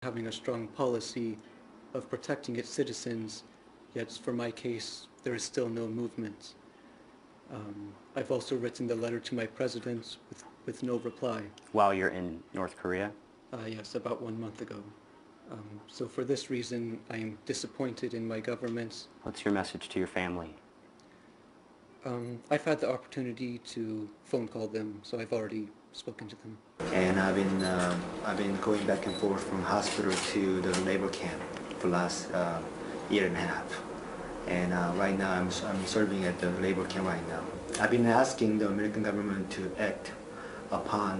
having a strong policy of protecting its citizens, yet for my case, there is still no movement. I've also written the letter to my president with no reply. While you're in North Korea? Yes, about 1 month ago. So for this reason, I am disappointed in my government. What's your message to your family? I've had the opportunity to phone call them, so I've already spoken to them. And I've been going back and forth from hospital to the labor camp for the last year and a half. And right now I'm serving at the labor camp right now. I've been asking the American government to act upon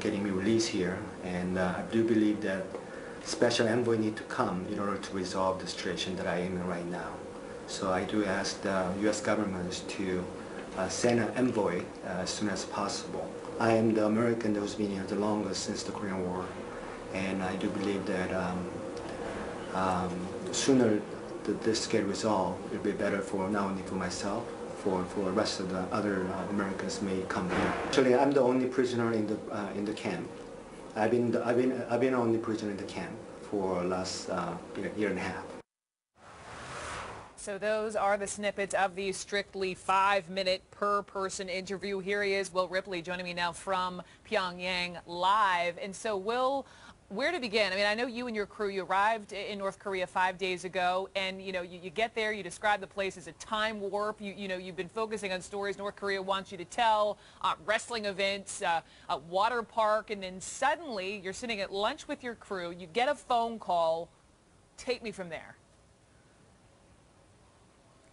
getting me released here, and I do believe that special envoy need to come in order to resolve the situation that I am in right now. So I do ask the U.S. government to send an envoy as soon as possible. I am the American that has been here the longest since the Korean War, and I do believe that sooner that this get resolved, it'll be better for not only for myself, for the rest of the other Americans may come here. Actually, I'm the only prisoner in the camp. I've been the only prisoner in the camp for the last year and a half. So those are the snippets of the strictly 5-minute per person interview. Here he is, Will Ripley, joining me now from Pyongyang live. And so, Will, where to begin? I mean, I know you and your crew, you arrived in North Korea 5 days ago, and you get there, you describe the place as a time warp. You've been focusing on stories North Korea wants you to tell, wrestling events, a water park, and then suddenly you're sitting at lunch with your crew, you get a phone call. Take me from there.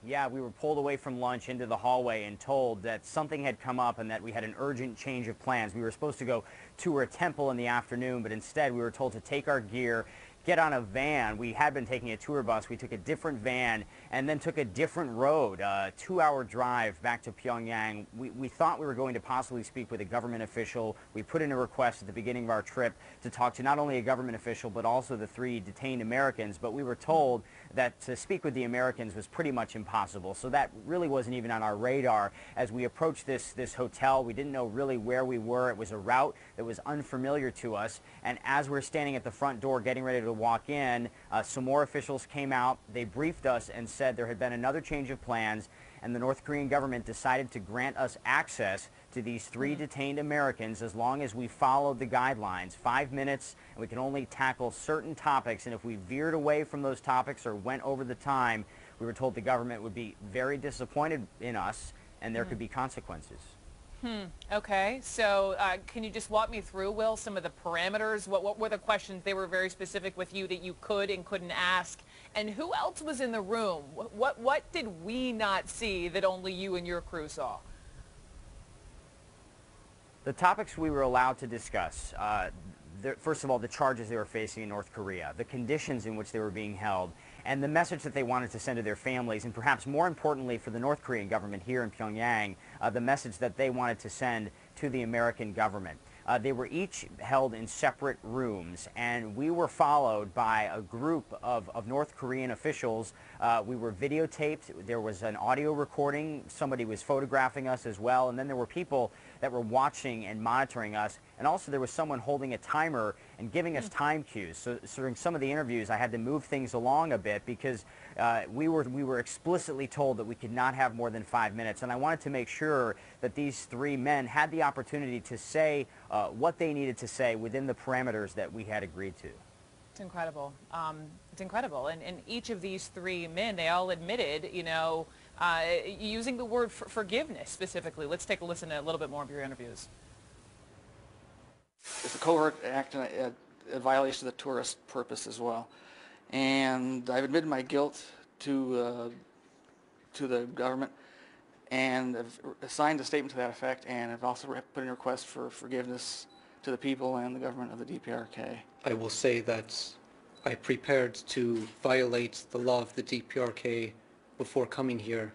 Yeah, we were pulled away from lunch into the hallway and told that something had come up and that we had an urgent change of plans. We were supposed to go tour a temple in the afternoon, but instead we were told to take our gear, get on a van. We had been taking a tour bus. We took a different van and then took a different road, a 2-hour drive back to Pyongyang. We thought we were going to possibly speak with a government official. We put in a request at the beginning of our trip to talk to not only a government official but also the 3 detained Americans, but we were told that to speak with the Americans was pretty much impossible. So that really wasn't even on our radar. As we approached this hotel, we didn't know really where we were. It was a route that was unfamiliar to us, and as we're standing at the front door getting ready to walk in, some more officials came out. They briefed us and said there had been another change of plans, and the North Korean government decided to grant us access to these 3 detained Americans as long as we followed the guidelines. 5 minutes, and we can only tackle certain topics, and if we veered away from those topics or went over the time, we were told the government would be very disappointed in us and there could be consequences. Okay, so can you just walk me through, Will, some of the parameters? What were the questions? They were very specific with you that you could and couldn't ask. And who else was in the room? What did we not see that only you and your crew saw? The topics we were allowed to discuss, first of all, the charges they were facing in North Korea, the conditions in which they were being held, and the message that they wanted to send to their families, and perhaps more importantly for the North Korean government here in Pyongyang, the message that they wanted to send to the American government. They were each held in separate rooms, and we were followed by a group of North Korean officials. We were videotaped. There was an audio recording. Somebody was photographing us as well, and then there were people that were watching and monitoring us, and also there was someone holding a timer and giving us time cues. So during some of the interviews, I had to move things along a bit because we were explicitly told that we could not have more than 5 minutes, and I wanted to make sure that these 3 men had the opportunity to say what they needed to say within the parameters that we had agreed to. It's incredible. It's incredible. And each of these 3 men, they all admitted, using the word forgiveness specifically. Let's take a listen to a little bit more of your interviews. It's a covert act and a violation of the tourist purpose as well. And I've admitted my guilt to the government, and I've signed a statement to that effect, and I've also put in a request for forgiveness to the people and the government of the DPRK. I will say that I prepared to violate the law of the DPRK before coming here,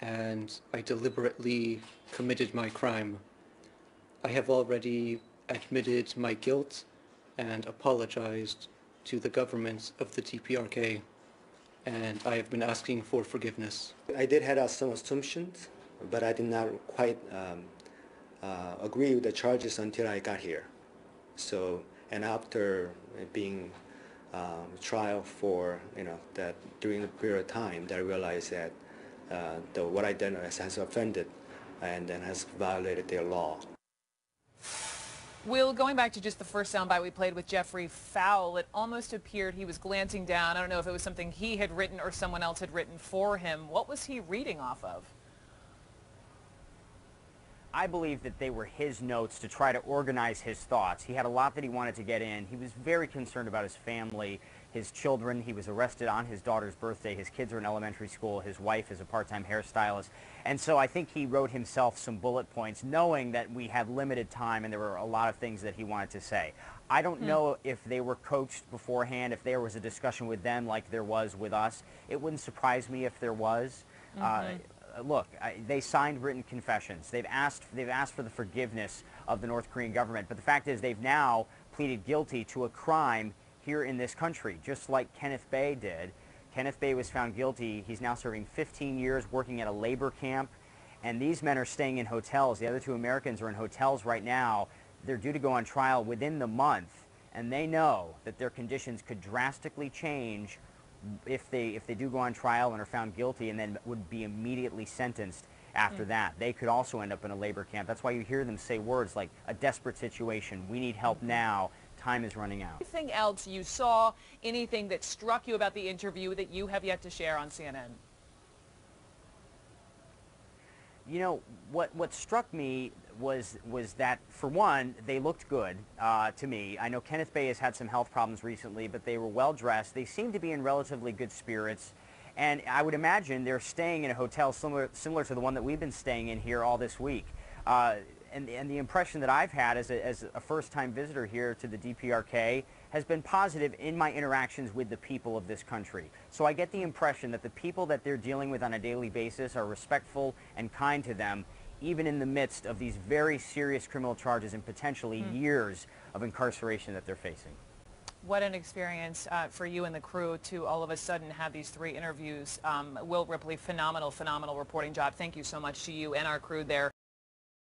and I deliberately committed my crime. I have already admitted my guilt and apologized to the government of the DPRK, and I have been asking for forgiveness. I did have some assumptions, but I did not quite agree with the charges until I got here. So, and after being trial for, that during the period of time that I realized that what I done has offended and then has violated their law. Will, going back to just the first soundbite we played with Jeffrey Fowle, it almost appeared he was glancing down. I don't know if it was something he had written or someone else had written for him. What was he reading off of? I believe that they were his notes to try to organize his thoughts. He had a lot that he wanted to get in. He was very concerned about his family, his children. He was arrested on his daughter's birthday. His kids are in elementary school. His wife is a part-time hairstylist. And so I think he wrote himself some bullet points, knowing that we had limited time and there were a lot of things that he wanted to say. I don't know if they were coached beforehand, if there was a discussion with them like there was with us. It wouldn't surprise me if there was. Look, they signed written confessions. They've asked for the forgiveness of the North Korean government. But the fact is they've now pleaded guilty to a crime here in this country, just like Kenneth Bae did. Kenneth Bae was found guilty. He's now serving 15 years working at a labor camp. And these men are staying in hotels. The other two Americans are in hotels right now. They're due to go on trial within the month. And they know that their conditions could drastically change if they do go on trial and are found guilty and then would be immediately sentenced after that. They could also end up in a labor camp. That's why you hear them say words like a desperate situation, we need help now, time is running out. Anything else you saw, anything that struck you about the interview that you have yet to share on CNN? You know, what struck me was that, for one, they looked good to me. I know Kenneth Bae has had some health problems recently, but they were well dressed. They seemed to be in relatively good spirits. And I would imagine they're staying in a hotel similar to the one that we've been staying in here all this week. And the impression that I've had as a first-time visitor here to the DPRK has been positive in my interactions with the people of this country. So I get the impression that the people that they're dealing with on a daily basis are respectful and kind to them, even in the midst of these very serious criminal charges and potentially years of incarceration that they're facing. What an experience for you and the crew to all of a sudden have these 3 interviews. Will Ripley, phenomenal reporting job. Thank you so much to you and our crew there.